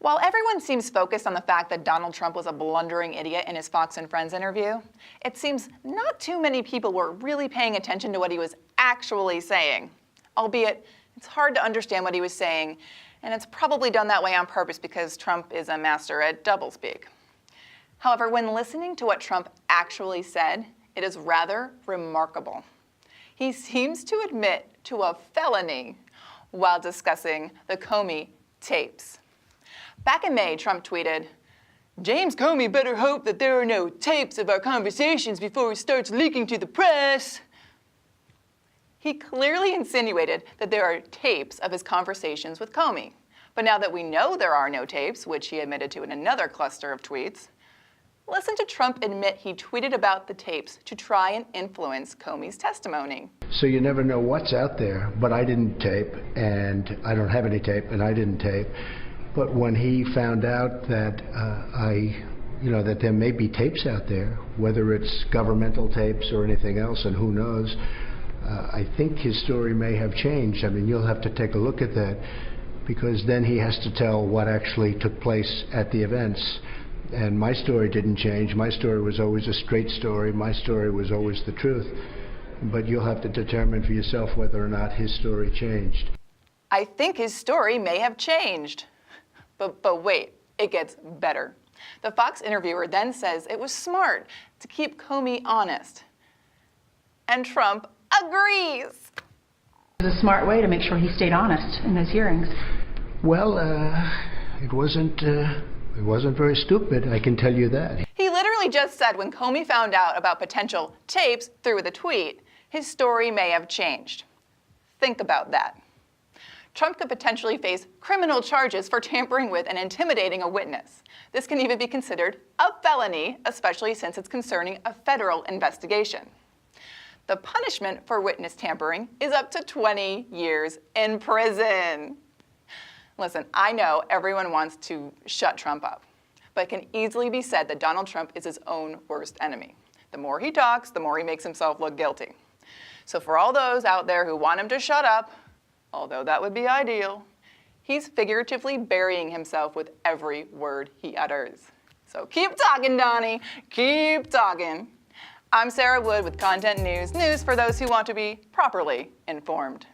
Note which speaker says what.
Speaker 1: While everyone seems focused on the fact that Donald Trump was a blundering idiot in his Fox and Friends interview, it seems not too many people were really paying attention to what he was actually saying. Albeit, it's hard to understand what he was saying, and it's probably done that way on purpose because Trump is a master at doublespeak. However, when listening to what Trump actually said, it is rather remarkable. He seems to admit to a felony while discussing the Comey tapes. Back in May, Trump tweeted, "James Comey better hope that there are no tapes of our conversations before he starts leaking to the press." He clearly insinuated that there are tapes of his conversations with Comey. But now that we know there are no tapes, which he admitted to in another cluster of tweets, listen to Trump admit he tweeted about the tapes to try and influence Comey's testimony.
Speaker 2: So you never know what's out there, but I didn't tape, and I don't have any tape, and I didn't tape. But when he found out that that there may be tapes out there, whether it's governmental tapes or anything else, and who knows, I think his story may have changed. I mean, you'll have to take a look at that, because then he has to tell what actually took place at the events. And my story didn't change. My story was always a straight story. My story was always the truth. But you'll have to determine for yourself whether or not his story changed.
Speaker 1: I think his story may have changed. But wait, it gets better. The Fox interviewer then says it was smart to keep Comey honest. And Trump agrees.
Speaker 3: It was a smart way to make sure he stayed honest in those hearings.
Speaker 2: Well, it wasn't very stupid, I can tell you that.
Speaker 1: He literally just said when Comey found out about potential tapes through the tweet, his story may have changed. Think about that. Trump could potentially face criminal charges for tampering with and intimidating a witness. This can even be considered a felony, especially since it's concerning a federal investigation. The punishment for witness tampering is up to 20 years in prison. Listen, I know everyone wants to shut Trump up, but it can easily be said that Donald Trump is his own worst enemy. The more he talks, the more he makes himself look guilty. So for all those out there who want him to shut up, although that would be ideal, he's figuratively burying himself with every word he utters. So keep talking, Donnie. Keep talking. I'm Sarah Wood with Content News, news for those who want to be properly informed.